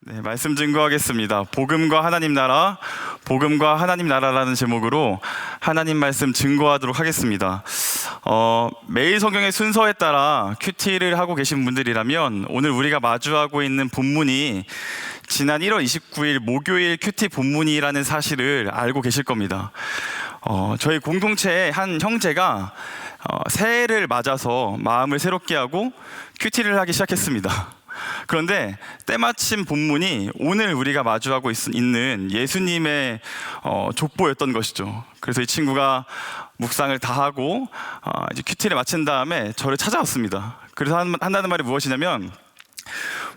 네, 말씀 증거하겠습니다. 복음과 하나님 나라, 복음과 하나님 나라라는 제목으로 하나님 말씀 증거하도록 하겠습니다. 매일 성경의 순서에 따라 큐티를 하고 계신 분들이라면 오늘 우리가 마주하고 있는 본문이 지난 1월 29일 목요일 큐티 본문이라는 사실을 알고 계실 겁니다. 저희 공동체의 한 형제가 새해를 맞아서 마음을 새롭게 하고 큐티를 하기 시작했습니다. 그런데 때마침 본문이 오늘 우리가 마주하고 있는 예수님의 족보였던 것이죠. 그래서 이 친구가 묵상을 다 하고 이제 큐티를 마친 다음에 저를 찾아왔습니다. 그래서 한다는 말이 무엇이냐면,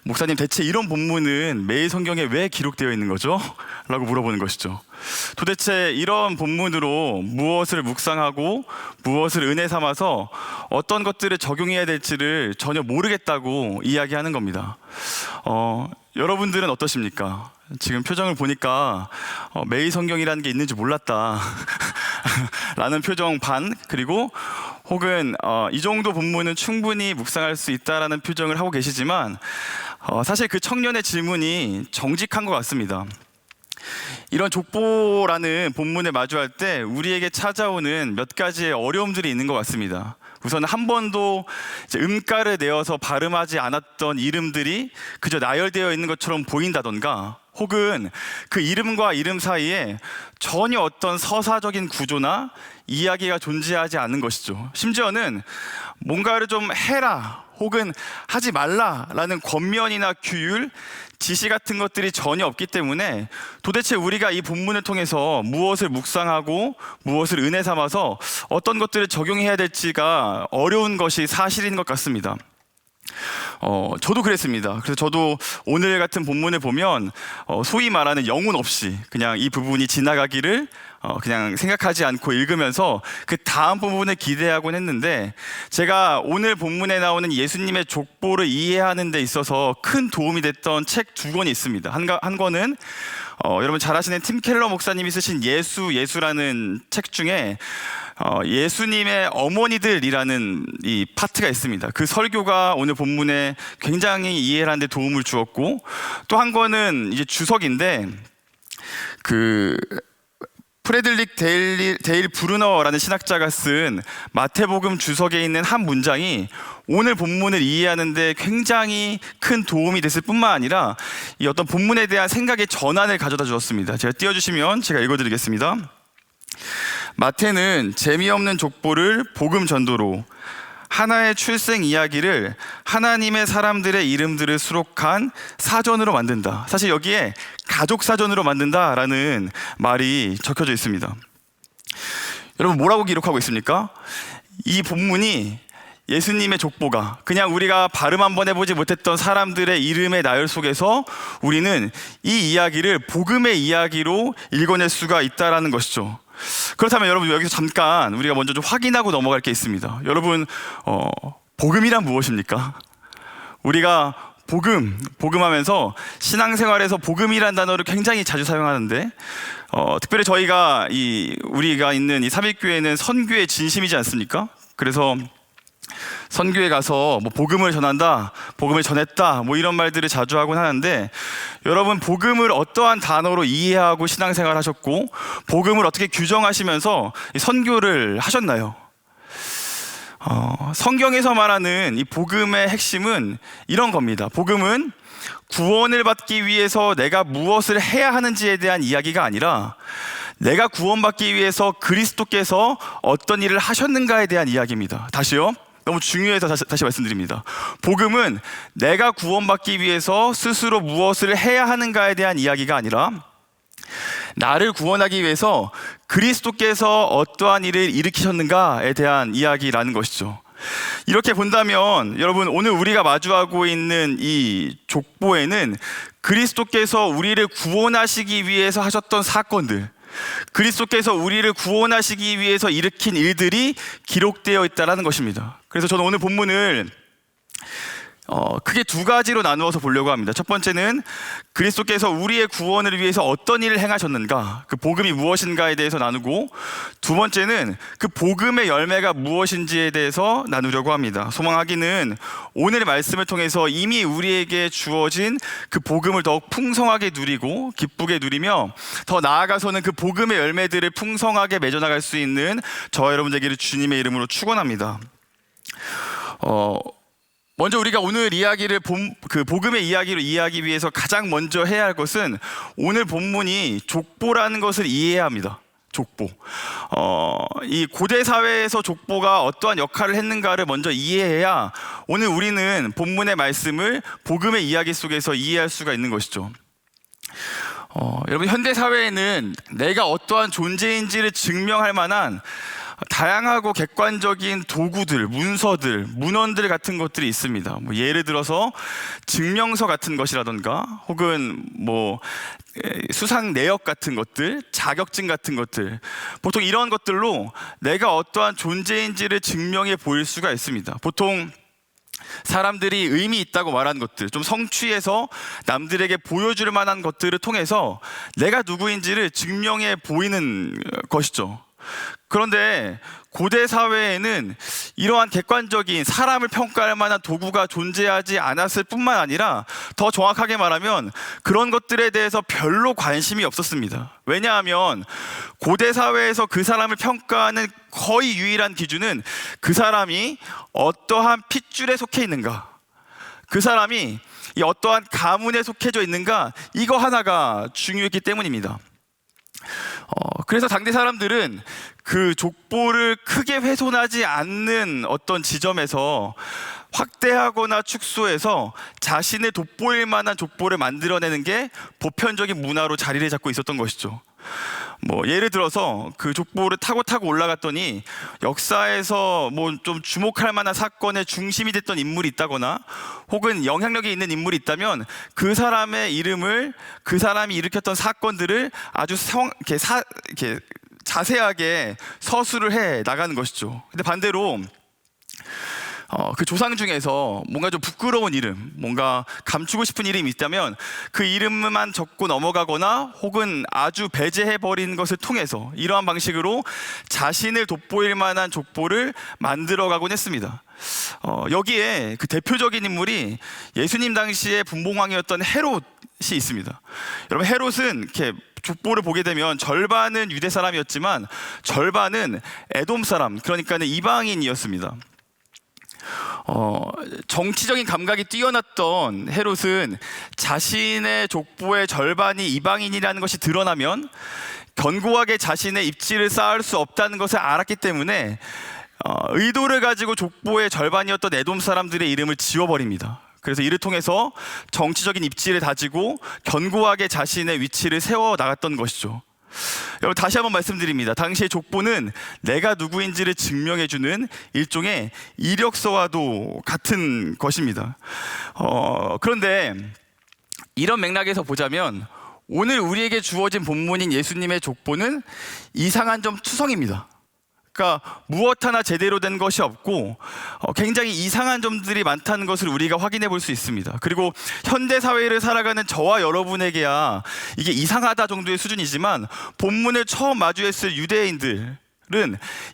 목사님, 대체 이런 본문은 매일 성경에 왜 기록되어 있는 거죠? 라고 물어보는 것이죠. 도대체 이런 본문으로 무엇을 묵상하고 무엇을 은혜 삼아서 어떤 것들을 적용해야 될지를 전혀 모르겠다고 이야기하는 겁니다. 여러분들은 어떠십니까? 지금 표정을 보니까 매일 성경이라는 게 있는지 몰랐다 라는 표정 반, 그리고 혹은 이 정도 본문은 충분히 묵상할 수 있다라는 표정을 하고 계시지만 사실 그 청년의 질문이 정직한 것 같습니다. 이런 족보라는 본문을 마주할 때 우리에게 찾아오는 몇 가지의 어려움들이 있는 것 같습니다. 우선 한 번도 음가를 내어서 발음하지 않았던 이름들이 그저 나열되어 있는 것처럼 보인다던가, 혹은 그 이름과 이름 사이에 전혀 어떤 서사적인 구조나 이야기가 존재하지 않는 것이죠. 심지어는 뭔가를 좀 해라 혹은 하지 말라라는 권면이나 규율, 지시 같은 것들이 전혀 없기 때문에 도대체 우리가 이 본문을 통해서 무엇을 묵상하고 무엇을 은혜 삼아서 어떤 것들을 적용해야 될지가 어려운 것이 사실인 것 같습니다. 저도 그랬습니다. 그래서 저도 오늘 같은 본문을 보면 소위 말하는 영혼 없이 그냥 이 부분이 지나가기를 그냥 생각하지 않고 읽으면서 그 다음 부분을 기대하곤 했는데, 제가 오늘 본문에 나오는 예수님의 족보를 이해하는 데 있어서 큰 도움이 됐던 책 두 권이 있습니다. 한 권은 여러분 잘 아시는 팀 켈러 목사님이 쓰신 예수라는 책 중에 예수님의 어머니들이라는 이 파트가 있습니다. 그 설교가 오늘 본문에 굉장히 이해하는 데 도움을 주었고, 또 한 권은 이제 주석인데, 프레들릭 데일 브루너라는 신학자가 쓴 마태복음 주석에 있는 한 문장이 오늘 본문을 이해하는 데 굉장히 큰 도움이 됐을 뿐만 아니라 이 어떤 본문에 대한 생각의 전환을 가져다 주었습니다. 제가 띄워주시면 제가 읽어드리겠습니다. 마태는 재미없는 족보를 복음 전도로, 하나의 출생 이야기를 하나님의 사람들의 이름들을 수록한 사전으로 만든다. 사실 여기에 가족 사전으로 만든다라는 말이 적혀져 있습니다. 여러분, 뭐라고 기록하고 있습니까? 이 본문이 예수님의 족보가 그냥 우리가 발음 한번 해보지 못했던 사람들의 이름의 나열 속에서 우리는 이 이야기를 복음의 이야기로 읽어낼 수가 있다라는 것이죠. 그렇다면 여러분, 여기서 잠깐 우리가 먼저 좀 확인하고 넘어갈 게 있습니다. 여러분, 복음이란 무엇입니까? 우리가 복음하면서 신앙생활에서 복음이란 단어를 굉장히 자주 사용하는데, 특별히 우리가 있는 이 삼일교회는 선교의 진심이지 않습니까? 그래서 선교에 가서 복음을 전한다, 복음을 전했다, 이런 말들을 자주 하곤 하는데, 여러분, 복음을 어떠한 단어로 이해하고 신앙생활 하셨고 복음을 어떻게 규정하시면서 선교를 하셨나요? 성경에서 말하는 이 복음의 핵심은 이런 겁니다. 복음은 구원을 받기 위해서 내가 무엇을 해야 하는지에 대한 이야기가 아니라 내가 구원받기 위해서 그리스도께서 어떤 일을 하셨는가에 대한 이야기입니다. 다시요, 너무 중요해서 다시 말씀드립니다. 복음은 내가 구원받기 위해서 스스로 무엇을 해야 하는가에 대한 이야기가 아니라 나를 구원하기 위해서 그리스도께서 어떠한 일을 일으키셨는가에 대한 이야기라는 것이죠. 이렇게 본다면 여러분, 오늘 우리가 마주하고 있는 이 족보에는 그리스도께서 우리를 구원하시기 위해서 하셨던 사건들, 그리스도께서 우리를 구원하시기 위해서 일으킨 일들이 기록되어 있다는 것입니다. 그래서 저는 오늘 본문을 크게 두 가지로 나누어서 보려고 합니다. 첫 번째는 그리스도께서 우리의 구원을 위해서 어떤 일을 행하셨는가, 그 복음이 무엇인가에 대해서 나누고, 두 번째는 그 복음의 열매가 무엇인지에 대해서 나누려고 합니다. 소망하기는 오늘의 말씀을 통해서 이미 우리에게 주어진 그 복음을 더욱 풍성하게 누리고 기쁘게 누리며 더 나아가서는 그 복음의 열매들을 풍성하게 맺어나갈 수 있는 저와 여러분 되기를 주님의 이름으로 축원합니다. 먼저 우리가 오늘 이야기를 그 복음의 이야기로 이해하기 위해서 가장 먼저 해야 할 것은 오늘 본문이 족보라는 것을 이해해야 합니다. 족보. 이 고대 사회에서 족보가 어떠한 역할을 했는가를 먼저 이해해야 오늘 우리는 본문의 말씀을 복음의 이야기 속에서 이해할 수가 있는 것이죠. 여러분, 현대 사회에는 내가 어떠한 존재인지를 증명할 만한 다양하고 객관적인 도구들, 문서들, 문헌들 같은 것들이 있습니다. 예를 들어서 증명서 같은 것이라던가, 혹은 수상 내역 같은 것들, 자격증 같은 것들, 보통 이런 것들로 내가 어떠한 존재인지를 증명해 보일 수가 있습니다. 보통 사람들이 의미 있다고 말하는 것들, 좀 성취해서 남들에게 보여줄 만한 것들을 통해서 내가 누구인지를 증명해 보이는 것이죠. 그런데 고대 사회에는 이러한 객관적인 사람을 평가할 만한 도구가 존재하지 않았을 뿐만 아니라, 더 정확하게 말하면 그런 것들에 대해서 별로 관심이 없었습니다. 왜냐하면 고대 사회에서 그 사람을 평가하는 거의 유일한 기준은 그 사람이 어떠한 핏줄에 속해 있는가, 그 사람이 이 어떠한 가문에 속해져 있는가, 이거 하나가 중요했기 때문입니다. 그래서 당대 사람들은 그 족보를 크게 훼손하지 않는 어떤 지점에서 확대하거나 축소해서 자신을 돋보일 만한 족보를 만들어내는 게 보편적인 문화로 자리를 잡고 있었던 것이죠. 예를 들어서 그 족보를 타고 올라갔더니 역사에서 좀 주목할 만한 사건의 중심이 됐던 인물이 있다거나, 혹은 영향력이 있는 인물이 있다면 그 사람의 이름을, 그 사람이 일으켰던 사건들을 아주 이렇게 자세하게 서술을 해 나가는 것이죠. 근데 반대로 그 조상 중에서 뭔가 좀 부끄러운 이름, 뭔가 감추고 싶은 이름이 있다면 그 이름만 적고 넘어가거나, 혹은 아주 배제해버린 것을 통해서 이러한 방식으로 자신을 돋보일 만한 족보를 만들어가곤 했습니다. 여기에 그 대표적인 인물이 예수님 당시의 분봉왕이었던 헤롯이 있습니다. 여러분, 헤롯은 이렇게 족보를 보게 되면 절반은 유대 사람이었지만 절반은 에돔 사람, 그러니까는 이방인이었습니다. 정치적인 감각이 뛰어났던 헤롯은 자신의 족보의 절반이 이방인이라는 것이 드러나면 견고하게 자신의 입지를 쌓을 수 없다는 것을 알았기 때문에 의도를 가지고 족보의 절반이었던 에돔 사람들의 이름을 지워버립니다. 그래서 이를 통해서 정치적인 입지를 다지고 견고하게 자신의 위치를 세워 나갔던 것이죠. 여러분, 다시 한번 말씀드립니다. 당시의 족보는 내가 누구인지를 증명해주는 일종의 이력서와도 같은 것입니다. 그런데 이런 맥락에서 보자면 오늘 우리에게 주어진 본문인 예수님의 족보는 이상한 점 투성입니다. 그러니까 무엇 하나 제대로 된 것이 없고 굉장히 이상한 점들이 많다는 것을 우리가 확인해 볼 수 있습니다. 그리고 현대 사회를 살아가는 저와 여러분에게야 이게 이상하다 정도의 수준이지만, 본문을 처음 마주했을 유대인들은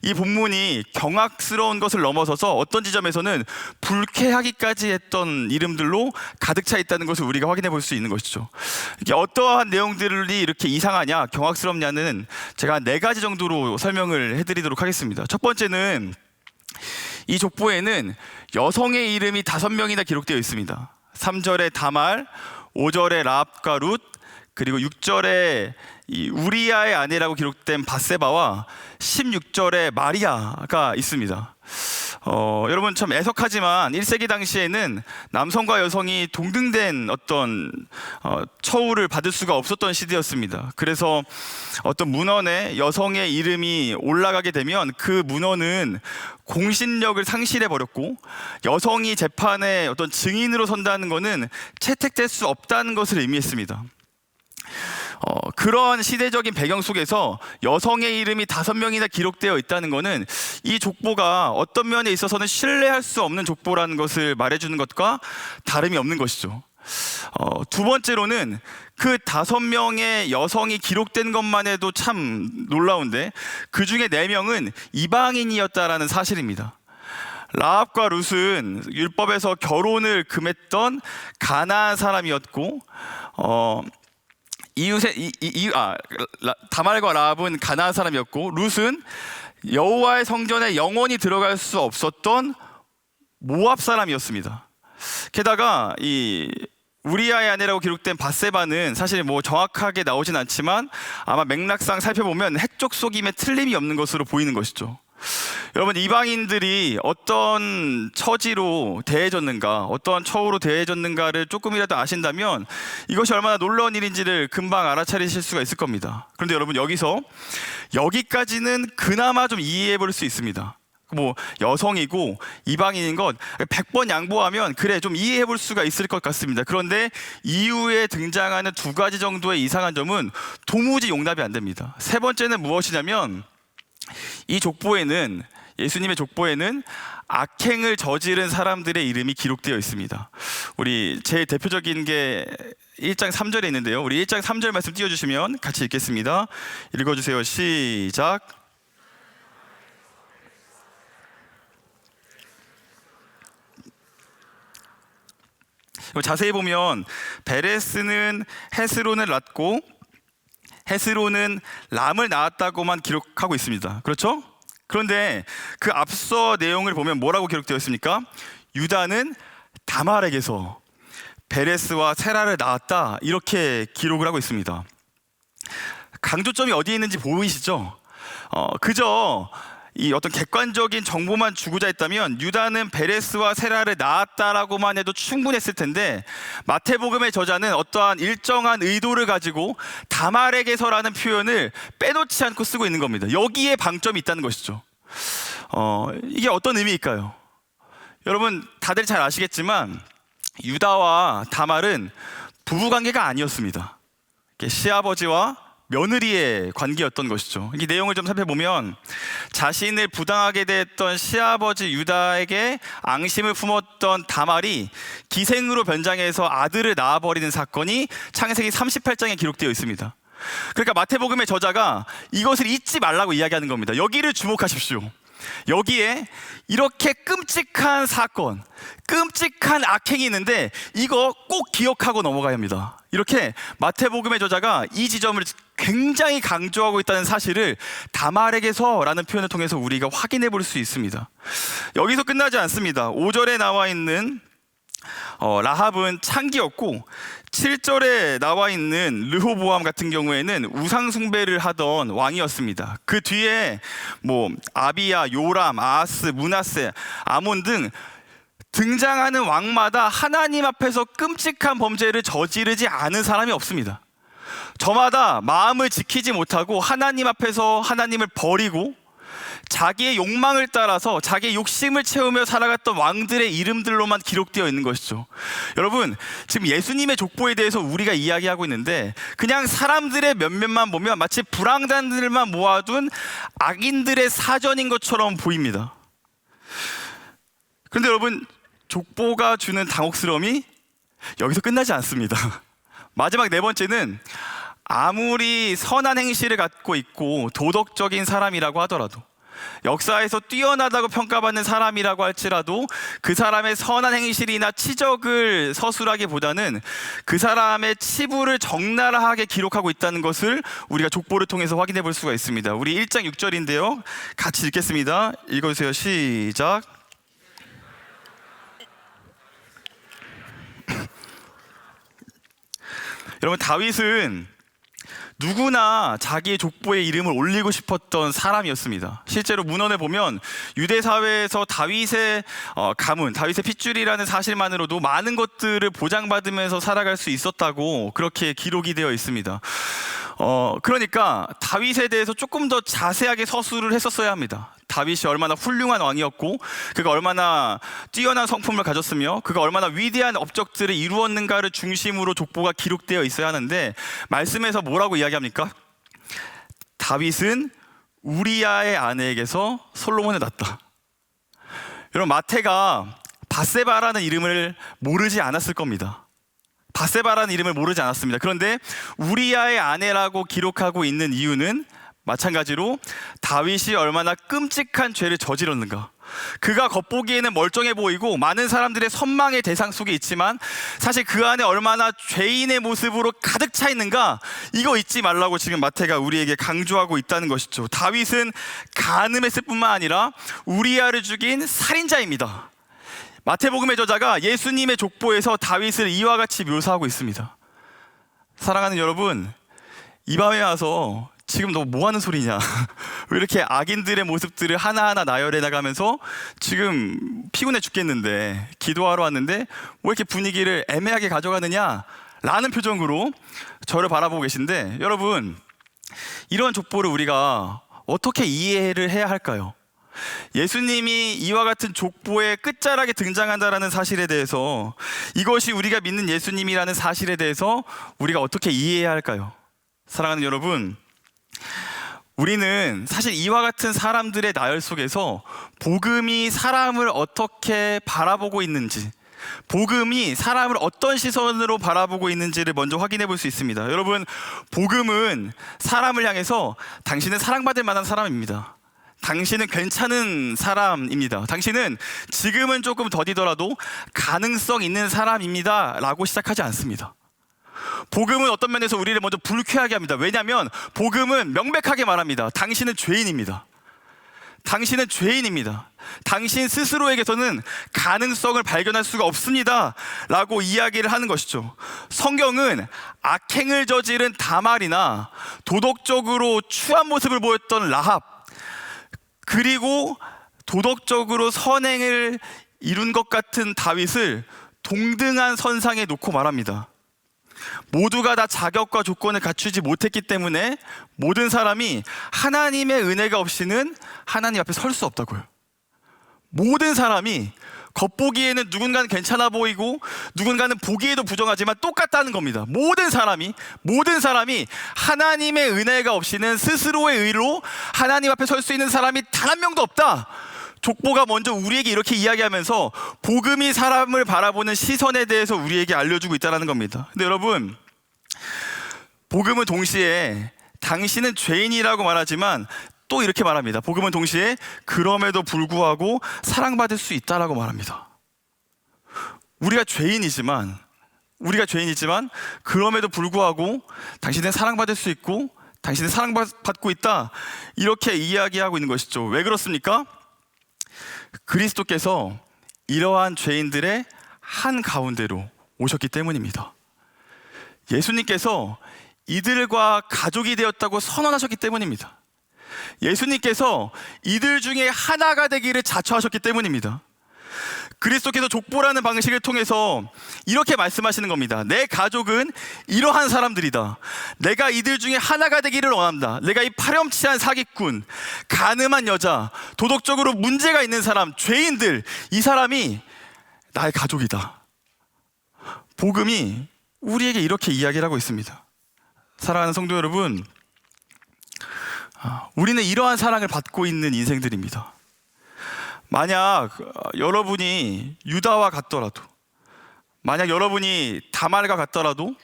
이 본문이 경악스러운 것을 넘어서서 어떤 지점에서는 불쾌하기까지 했던 이름들로 가득 차 있다는 것을 우리가 확인해 볼 수 있는 것이죠. 이게 어떠한 내용들이 이렇게 이상하냐, 경악스럽냐는 제가 4가지 정도로 설명을 해드리도록 하겠습니다. 첫 번째는 이 족보에는 여성의 이름이 5명이나 기록되어 있습니다. 3절에 다말, 5절에 라합과 룻, 그리고 6절에 이 우리아의 아내라고 기록된 바세바와 16절에 마리아가 있습니다. 여러분, 참 애석하지만 1세기 당시에는 남성과 여성이 동등된 어떤 처우를 받을 수가 없었던 시대였습니다. 그래서 어떤 문헌에 여성의 이름이 올라가게 되면 그 문헌은 공신력을 상실해 버렸고, 여성이 재판에 어떤 증인으로 선다는 것은 채택될 수 없다는 것을 의미했습니다. 그런 시대적인 배경 속에서 여성의 이름이 5명이나 기록되어 있다는 것은 이 족보가 어떤 면에 있어서는 신뢰할 수 없는 족보라는 것을 말해주는 것과 다름이 없는 것이죠. 두 번째로는 그 5명의 여성이 기록된 것만 해도 참 놀라운데 그 중에 4명은 이방인이었다라는 사실입니다. 라합과 룻은 율법에서 결혼을 금했던 가나안 사람이었고 다말과 라합은 가나안 사람이었고 룻은 여호와의 성전에 영원히 들어갈 수 없었던 모압 사람이었습니다. 게다가 이 우리아의 아내라고 기록된 밧세바는 사실 뭐 정확하게 나오진 않지만 아마 맥락상 살펴보면 핵족 속임에 틀림이 없는 것으로 보이는 것이죠. 여러분, 이방인들이 어떤 처지로 대해졌는가, 어떠한 처우로 대해졌는가를 조금이라도 아신다면 이것이 얼마나 놀라운 일인지를 금방 알아차리실 수가 있을 겁니다. 그런데 여러분, 여기까지는 그나마 좀 이해해 볼 수 있습니다. 뭐 여성이고 이방인인 것 100번 양보하면 그래 좀 이해해 볼 수가 있을 것 같습니다. 그런데 이후에 등장하는 2가지 정도의 이상한 점은 도무지 용납이 안 됩니다. 세 번째는 무엇이냐면 이 족보에는, 예수님의 족보에는 악행을 저지른 사람들의 이름이 기록되어 있습니다. 우리 제일 대표적인 게 1장 3절에 있는데요. 우리 1장 3절 말씀 띄워주시면 같이 읽겠습니다. 읽어주세요. 시작. 자세히 보면 베레스는 헤스론을 낳고 헤스론은 람을 낳았다고만 기록하고 있습니다. 그렇죠? 그런데 그 앞서 내용을 보면 뭐라고 기록되어 있습니까? 유다는 다말에게서 베레스와 세라를 낳았다, 이렇게 기록을 하고 있습니다. 강조점이 어디에 있는지 보이시죠? 그저 이 어떤 객관적인 정보만 주고자 했다면 유다는 베레스와 세라를 낳았다라고만 해도 충분했을 텐데, 마태복음의 저자는 어떠한 일정한 의도를 가지고 다말에게서라는 표현을 빼놓지 않고 쓰고 있는 겁니다. 여기에 방점이 있다는 것이죠. 이게 어떤 의미일까요? 여러분, 다들 잘 아시겠지만 유다와 다말은 부부관계가 아니었습니다. 시아버지와 며느리의 관계였던 것이죠. 이 내용을 좀 살펴보면 자신을 부당하게 대했던 시아버지 유다에게 앙심을 품었던 다말이 기생으로 변장해서 아들을 낳아버리는 사건이 창세기 38장에 기록되어 있습니다. 그러니까 마태복음의 저자가 이것을 잊지 말라고 이야기하는 겁니다. 여기를 주목하십시오. 여기에 이렇게 끔찍한 사건, 끔찍한 악행이 있는데 이거 꼭 기억하고 넘어가야 합니다. 이렇게 마태복음의 저자가 이 지점을 굉장히 강조하고 있다는 사실을 다말에게서라는 표현을 통해서 우리가 확인해 볼 수 있습니다. 여기서 끝나지 않습니다. 5절에 나와 있는 라합은 창기였고 7절에 나와 있는 르호보암 같은 경우에는 우상 숭배를 하던 왕이었습니다. 그 뒤에 뭐 아비야, 요람, 아하스, 므낫세, 아몬 등 등장하는 왕마다 하나님 앞에서 끔찍한 범죄를 저지르지 않은 사람이 없습니다. 저마다 마음을 지키지 못하고 하나님 앞에서 하나님을 버리고 자기의 욕망을 따라서 자기의 욕심을 채우며 살아갔던 왕들의 이름들로만 기록되어 있는 것이죠. 여러분, 지금 예수님의 족보에 대해서 우리가 이야기하고 있는데 그냥 사람들의 면면만 보면 마치 불황단들만 모아둔 악인들의 사전인 것처럼 보입니다. 그런데 여러분, 족보가 주는 당혹스러움이 여기서 끝나지 않습니다. 마지막 4번째는 아무리 선한 행실을 갖고 있고 도덕적인 사람이라고 하더라도, 역사에서 뛰어나다고 평가받는 사람이라고 할지라도 그 사람의 선한 행실이나 치적을 서술하기보다는 그 사람의 치부를 적나라하게 기록하고 있다는 것을 우리가 족보를 통해서 확인해 볼 수가 있습니다. 우리 1장 6절인데요, 같이 읽겠습니다. 읽어주세요. 시작. 여러분, 다윗은 누구나 자기의 족보에 이름을 올리고 싶었던 사람이었습니다. 실제로 문헌에 보면 유대 사회에서 다윗의 가문, 다윗의 핏줄이라는 사실만으로도 많은 것들을 보장받으면서 살아갈 수 있었다고 그렇게 기록이 되어 있습니다. 그러니까 다윗에 대해서 조금 더 자세하게 서술을 했었어야 합니다. 다윗이 얼마나 훌륭한 왕이었고 그가 얼마나 뛰어난 성품을 가졌으며 그가 얼마나 위대한 업적들을 이루었는가를 중심으로 족보가 기록되어 있어야 하는데 말씀에서 뭐라고 이야기합니까? 다윗은 우리아의 아내에게서 솔로몬을 낳았다. 여러분, 마태가 밧세바라는 이름을 모르지 않았을 겁니다. 밧세바라는 이름을 모르지 않았습니다. 그런데 우리아의 아내라고 기록하고 있는 이유는 마찬가지로 다윗이 얼마나 끔찍한 죄를 저질렀는가. 그가 겉보기에는 멀쩡해 보이고 많은 사람들의 선망의 대상 속에 있지만 사실 그 안에 얼마나 죄인의 모습으로 가득 차 있는가, 이거 잊지 말라고 지금 마태가 우리에게 강조하고 있다는 것이죠. 다윗은 간음했을 뿐만 아니라 우리아를 죽인 살인자입니다. 마태복음의 저자가 예수님의 족보에서 다윗을 이와 같이 묘사하고 있습니다. 사랑하는 여러분, 이 밤에 와서 지금 너 뭐 하는 소리냐? 왜 이렇게 악인들의 모습들을 하나하나 나열해 나가면서 지금 피곤해 죽겠는데 기도하러 왔는데 왜 이렇게 분위기를 애매하게 가져가느냐? 라는 표정으로 저를 바라보고 계신데, 여러분, 이런 족보를 우리가 어떻게 이해를 해야 할까요? 예수님이 이와 같은 족보의 끝자락에 등장한다라는 사실에 대해서, 이것이 우리가 믿는 예수님이라는 사실에 대해서 우리가 어떻게 이해해야 할까요? 사랑하는 여러분, 우리는 사실 이와 같은 사람들의 나열 속에서 복음이 사람을 어떻게 바라보고 있는지, 복음이 사람을 어떤 시선으로 바라보고 있는지를 먼저 확인해 볼 수 있습니다. 여러분, 복음은 사람을 향해서 당신은 사랑받을 만한 사람입니다. 당신은 괜찮은 사람입니다. 당신은 지금은 조금 더디더라도 가능성 있는 사람입니다 라고 시작하지 않습니다. 복음은 어떤 면에서 우리를 먼저 불쾌하게 합니다. 왜냐하면 복음은 명백하게 말합니다. 당신은 죄인입니다. 당신은 죄인입니다. 당신 스스로에게서는 가능성을 발견할 수가 없습니다 라고 이야기를 하는 것이죠. 성경은 악행을 저지른 다말이나 도덕적으로 추한 모습을 보였던 라합, 그리고 도덕적으로 선행을 이룬 것 같은 다윗을 동등한 선상에 놓고 말합니다. 모두가 다 자격과 조건을 갖추지 못했기 때문에 모든 사람이 하나님의 은혜가 없이는 하나님 앞에 설 수 없다고요. 모든 사람이 겉보기에는 누군가는 괜찮아 보이고 누군가는 보기에도 부정하지만 똑같다는 겁니다. 모든 사람이 하나님의 은혜가 없이는 스스로의 의로 하나님 앞에 설 수 있는 사람이 단 한 명도 없다. 족보가 먼저 우리에게 이렇게 이야기하면서 복음이 사람을 바라보는 시선에 대해서 우리에게 알려주고 있다는 겁니다. 근데 여러분, 복음은 동시에 당신은 죄인이라고 말하지만 또 이렇게 말합니다. 복음은 동시에 그럼에도 불구하고 사랑받을 수 있다라고 말합니다. 우리가 죄인이지만 그럼에도 불구하고 당신은 사랑받을 수 있고 당신은 사랑받고 있다, 이렇게 이야기하고 있는 것이죠. 왜 그렇습니까? 그리스도께서 이러한 죄인들의 한 가운데로 오셨기 때문입니다. 예수님께서 이들과 가족이 되었다고 선언하셨기 때문입니다. 예수님께서 이들 중에 하나가 되기를 자처하셨기 때문입니다. 그리스도께서 족보라는 방식을 통해서 이렇게 말씀하시는 겁니다. 내 가족은 이러한 사람들이다. 내가 이들 중에 하나가 되기를 원한다. 내가 이 파렴치한 사기꾼, 간음한 여자, 도덕적으로 문제가 있는 사람, 죄인들, 이 사람이 나의 가족이다. 복음이 우리에게 이렇게 이야기를 하고 있습니다. 사랑하는 성도 여러분, 우리는 이러한 사랑을 받고 있는 인생들입니다. 만약 여러분이 유다와 같더라도, 만약 여러분이 다말과 같더라도,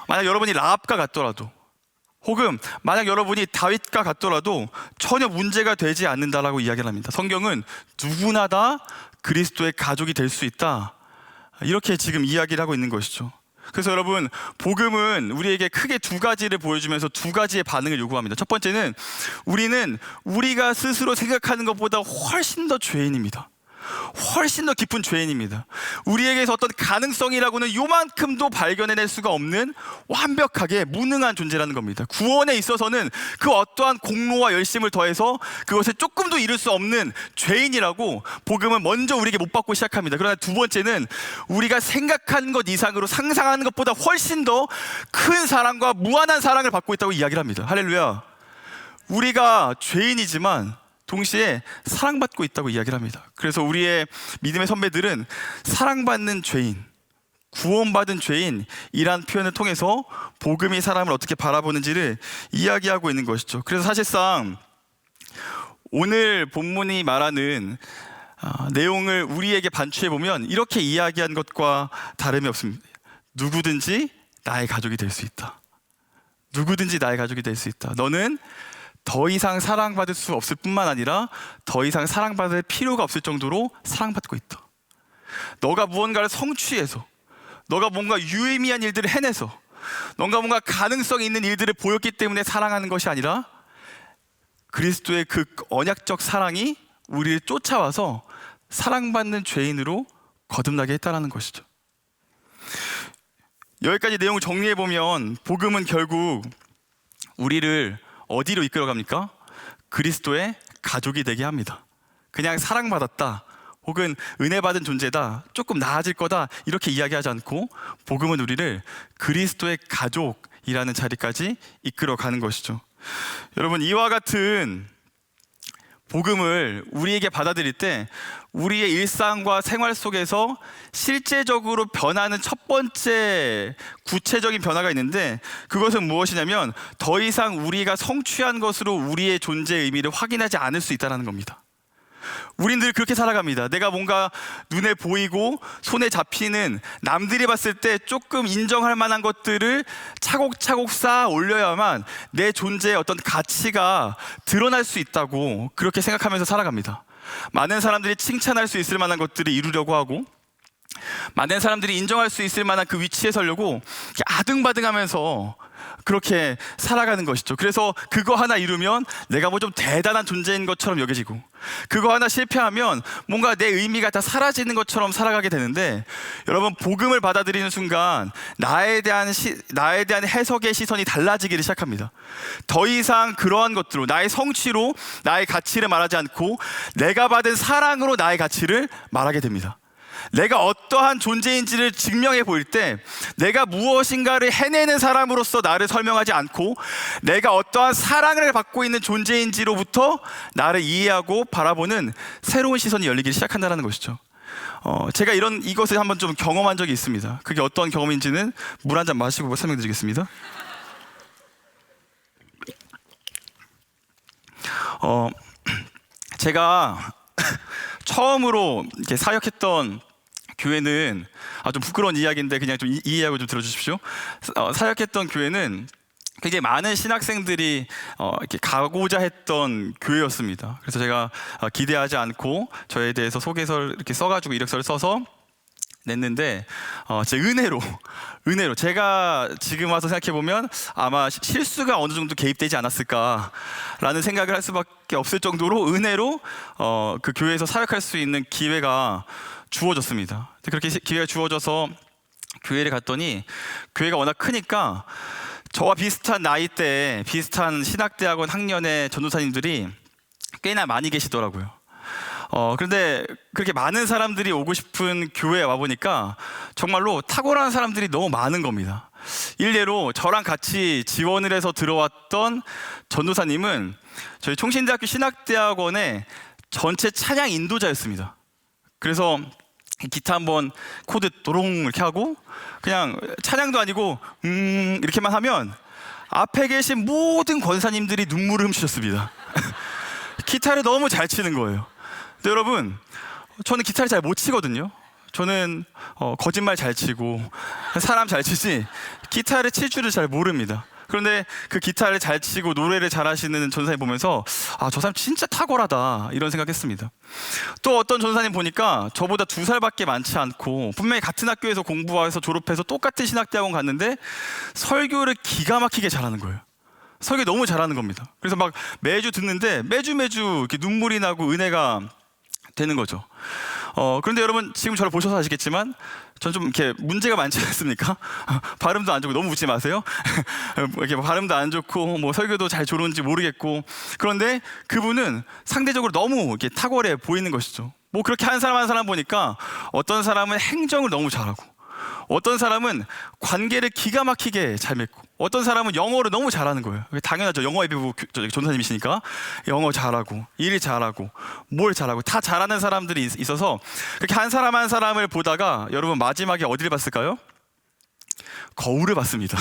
만약 여러분이 라합과 같더라도, 혹은 만약 여러분이 다윗과 같더라도 전혀 문제가 되지 않는다라고 이야기를 합니다. 성경은 누구나 다 그리스도의 가족이 될 수 있다, 이렇게 지금 이야기를 하고 있는 것이죠. 그래서 여러분, 복음은 우리에게 크게 두 가지를 보여주면서 두 가지의 반응을 요구합니다. 첫 번째는 우리는 우리가 스스로 생각하는 것보다 훨씬 더 죄인입니다. 훨씬 더 깊은 죄인입니다. 우리에게서 어떤 가능성이라고는 요만큼도 발견해낼 수가 없는 완벽하게 무능한 존재라는 겁니다. 구원에 있어서는 그 어떠한 공로와 열심을 더해서 그것을 조금도 이룰 수 없는 죄인이라고 복음은 먼저 우리에게 못 받고 시작합니다. 그러나 두 번째는 우리가 생각하는 것 이상으로 상상하는 것보다 훨씬 더 큰 사랑과 무한한 사랑을 받고 있다고 이야기를 합니다. 할렐루야. 우리가 죄인이지만 동시에 사랑받고 있다고 이야기를 합니다. 그래서 우리의 믿음의 선배들은 사랑받는 죄인, 구원받은 죄인이란 표현을 통해서 복음이 사람을 어떻게 바라보는지를 이야기하고 있는 것이죠. 그래서 사실상 오늘 본문이 말하는 내용을 우리에게 반추해 보면 이렇게 이야기한 것과 다름이 없습니다. 누구든지 나의 가족이 될 수 있다. 누구든지 나의 가족이 될 수 있다. 너는 더 이상 사랑받을 수 없을 뿐만 아니라 더 이상 사랑받을 필요가 없을 정도로 사랑받고 있다. 너가 무언가를 성취해서, 너가 뭔가 유의미한 일들을 해내서, 너가 뭔가 가능성이 있는 일들을 보였기 때문에 사랑하는 것이 아니라 그리스도의 그 언약적 사랑이 우리를 쫓아와서 사랑받는 죄인으로 거듭나게 했다는 것이죠. 여기까지 내용을 정리해보면 복음은 결국 우리를 어디로 이끌어갑니까? 그리스도의 가족이 되게 합니다. 그냥 사랑받았다, 혹은 은혜 받은 존재다, 조금 나아질 거다, 이렇게 이야기하지 않고 복음은 우리를 그리스도의 가족이라는 자리까지 이끌어가는 것이죠. 여러분, 이와 같은 복음을 우리에게 받아들일 때 우리의 일상과 생활 속에서 실제적으로 변하는 첫 번째 구체적인 변화가 있는데, 그것은 무엇이냐면 더 이상 우리가 성취한 것으로 우리의 존재의 의미를 확인하지 않을 수 있다는 겁니다. 우린 늘 그렇게 살아갑니다. 내가 뭔가 눈에 보이고 손에 잡히는, 남들이 봤을 때 조금 인정할 만한 것들을 차곡차곡 쌓아 올려야만 내 존재의 어떤 가치가 드러날 수 있다고 그렇게 생각하면서 살아갑니다. 많은 사람들이 칭찬할 수 있을 만한 것들을 이루려고 하고, 많은 사람들이 인정할 수 있을 만한 그 위치에 서려고 아등바등하면서 그렇게 살아가는 것이죠. 그래서 그거 하나 이루면 내가 뭐 좀 대단한 존재인 것처럼 여겨지고, 그거 하나 실패하면 뭔가 내 의미가 다 사라지는 것처럼 살아가게 되는데, 여러분, 복음을 받아들이는 순간 나에 대한 해석의 시선이 달라지기를 시작합니다. 더 이상 그러한 것들로, 나의 성취로 나의 가치를 말하지 않고 내가 받은 사랑으로 나의 가치를 말하게 됩니다. 내가 어떠한 존재인지를 증명해 보일 때 내가 무엇인가를 해내는 사람으로서 나를 설명하지 않고 내가 어떠한 사랑을 받고 있는 존재인지로부터 나를 이해하고 바라보는 새로운 시선이 열리기 시작한다는 것이죠. 제가 이것을 한번 좀 경험한 적이 있습니다. 그게 어떤 경험인지는 물 한 잔 마시고 설명드리겠습니다. 제가 처음으로 이렇게 사역했던 교회는, 좀 부끄러운 이야기인데 그냥 좀 이해하고 좀 들어주십시오. 사역했던 교회는 굉장히 많은 신학생들이 이렇게 가고자 했던 교회였습니다. 그래서 제가 기대하지 않고 저에 대해서 소개서를 이렇게 써가지고 이력서를 써서 냈는데, 제 은혜로 제가 지금 와서 생각해보면 아마 실수가 어느 정도 개입되지 않았을까라는 생각을 할 수밖에 없을 정도로 은혜로 그 교회에서 사역할 수 있는 기회가 주어졌습니다. 그렇게 기회가 주어져서 교회를 갔더니, 교회가 워낙 크니까 저와 비슷한 나이대에 비슷한 신학대학원 학년의 전도사님들이 꽤나 많이 계시더라고요. 그런데 그렇게 많은 사람들이 오고 싶은 교회에 와보니까 정말로 탁월한 사람들이 너무 많은 겁니다. 일례로 저랑 같이 지원을 해서 들어왔던 전도사님은 저희 총신대학교 신학대학원의 전체 찬양 인도자였습니다. 그래서 기타 한번 코드 도롱 이렇게 하고 그냥 찬양도 아니고 이렇게만 하면 앞에 계신 모든 권사님들이 눈물을 훔치셨습니다. 기타를 너무 잘 치는 거예요. 근데 여러분, 저는 기타를 잘 못 치거든요. 저는 거짓말 잘 치고 사람 잘 치지 기타를 칠 줄을 잘 모릅니다. 그런데 그 기타를 잘 치고 노래를 잘하시는 전사님 보면서 저 사람 진짜 탁월하다 이런 생각했습니다. 또 어떤 전사님 보니까 저보다 2살밖에 많지 않고 분명히 같은 학교에서 공부해서 졸업해서 똑같은 신학대학원 갔는데 설교를 기가 막히게 잘하는 거예요. 설교 너무 잘하는 겁니다. 그래서 막 매주 듣는데 매주 이렇게 눈물이 나고 은혜가 되는 거죠. 그런데 여러분, 지금 저를 보셔서 아시겠지만 전 좀 이렇게 문제가 많지 않습니까? 발음도 안 좋고, 너무 웃지 마세요. 이렇게 발음도 안 좋고 뭐 설교도 잘 좋은지 모르겠고, 그런데 그분은 상대적으로 너무 이렇게 탁월해 보이는 것이죠. 뭐 그렇게 한 사람 보니까 어떤 사람은 행정을 너무 잘하고, 어떤 사람은 관계를 기가 막히게 잘 맺고, 어떤 사람은 영어를 너무 잘하는 거예요. 당연하죠. 영어 예비부 전도사님이시니까 영어 잘하고, 일 잘하고, 뭘 잘하고 다 잘하는 사람들이 있어서 그렇게 한 사람 한 사람을 보다가 여러분 마지막에 어디를 봤을까요? 거울을 봤습니다.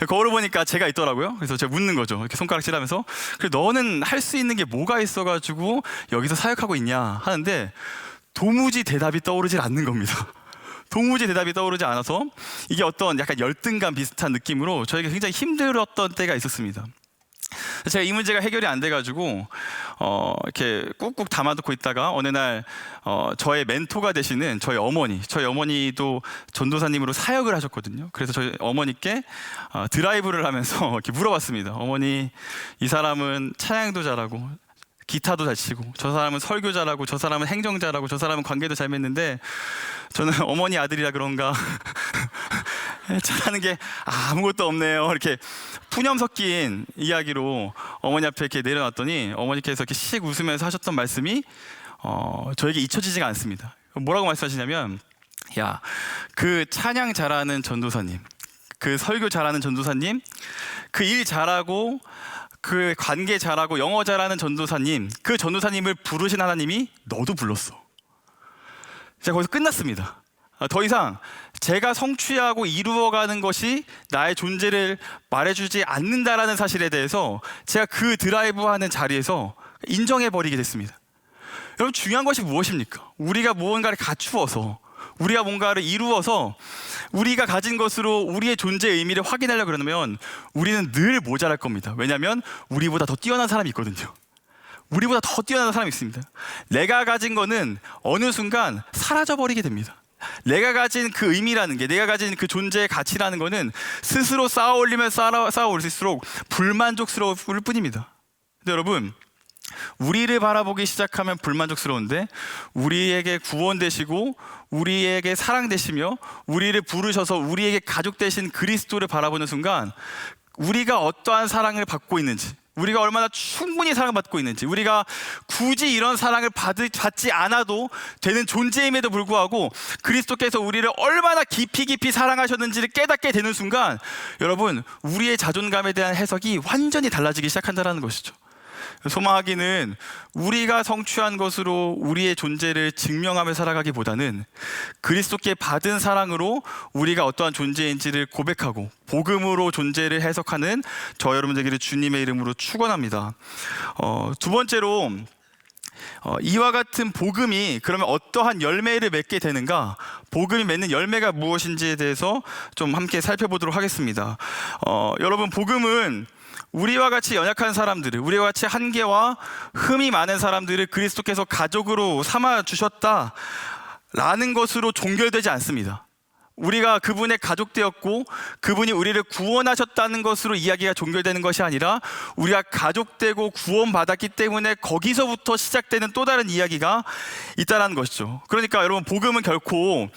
거울을 보니까 제가 있더라고요. 그래서 제가 묻는 거죠. 이렇게 손가락질하면서, 그래 너는 할 수 있는 게 뭐가 있어가지고 여기서 사역하고 있냐 하는데 도무지 대답이 떠오르질 않는 겁니다. 도무지 대답이 떠오르지 않아서 이게 어떤 약간 열등감 비슷한 느낌으로 저에게 굉장히 힘들었던 때가 있었습니다. 제가 이 문제가 해결이 안 돼가지고 이렇게 꾹꾹 담아두고 있다가 어느 날 저의 멘토가 되시는 저희 어머니도 전도사님으로 사역을 하셨거든요. 그래서 저희 어머니께 드라이브를 하면서 이렇게 물어봤습니다. 어머니, 이 사람은 찬양도 잘하고 기타도 잘 치고, 저 사람은 설교 잘하고, 저 사람은 행정 잘하고, 저 사람은 관계도 잘 맺는데 저는 어머니 아들이라 그런가 잘하는 게 아무것도 없네요. 이렇게 푸념 섞인 이야기로 어머니 앞에 이렇게 내려놨더니 어머니께서 이렇게 씩 웃으면서 하셨던 말씀이 저에게 잊혀지지가 않습니다. 뭐라고 말씀하시냐면, 야, 그 찬양 잘하는 전도사님, 그 설교 잘하는 전도사님, 그 일 잘하고 그 관계 잘하고 영어 잘하는 전도사님, 그 전도사님을 부르신 하나님이 너도 불렀어. 제가 거기서 끝났습니다. 더 이상 제가 성취하고 이루어가는 것이 나의 존재를 말해주지 않는다라는 사실에 대해서 제가 그 드라이브하는 자리에서 인정해버리게 됐습니다. 여러분, 중요한 것이 무엇입니까? 우리가 무언가를 갖추어서, 우리가 뭔가를 이루어서 우리가 가진 것으로 우리의 존재의 의미를 확인하려고 그러면 우리는 늘 모자랄 겁니다. 왜냐하면 우리보다 더 뛰어난 사람이 있거든요. 우리보다 더 뛰어난 사람이 있습니다. 내가 가진 거는 어느 순간 사라져버리게 됩니다. 내가 가진 그 의미라는 게, 내가 가진 그 존재의 가치라는 거는 스스로 쌓아올리면 쌓아올릴수록 불만족스러울 뿐입니다. 근데 여러분, 우리를 바라보기 시작하면 불만족스러운데 우리에게 구원 되시고 우리에게 사랑 되시며 우리를 부르셔서 우리에게 가족 되신 그리스도를 바라보는 순간 우리가 어떠한 사랑을 받고 있는지, 우리가 얼마나 충분히 사랑받고 있는지, 우리가 굳이 이런 사랑을 받지 않아도 되는 존재임에도 불구하고 그리스도께서 우리를 얼마나 깊이 사랑하셨는지를 깨닫게 되는 순간 여러분, 우리의 자존감에 대한 해석이 완전히 달라지기 시작한다는 것이죠. 소망하기는 우리가 성취한 것으로 우리의 존재를 증명하며 살아가기보다는 그리스도께 받은 사랑으로 우리가 어떠한 존재인지를 고백하고 복음으로 존재를 해석하는 저 여러분 되기를 주님의 이름으로 축원합니다. 두 번째로 이와 같은 복음이 그러면 어떠한 열매를 맺게 되는가, 복음이 맺는 열매가 무엇인지에 대해서 좀 함께 살펴보도록 하겠습니다. 여러분, 복음은 우리와 같이 연약한 사람들을, 우리와 같이 한계와 흠이 많은 사람들을 그리스도께서 가족으로 삼아 주셨다라는 것으로 종결되지 않습니다. 우리가 그분의 가족 되었고 그분이 우리를 구원하셨다는 것으로 이야기가 종결되는 것이 아니라 우리가 가족되고 구원받았기 때문에 거기서부터 시작되는 또 다른 이야기가 있다는 것이죠. 그러니까 여러분, 복음은 결코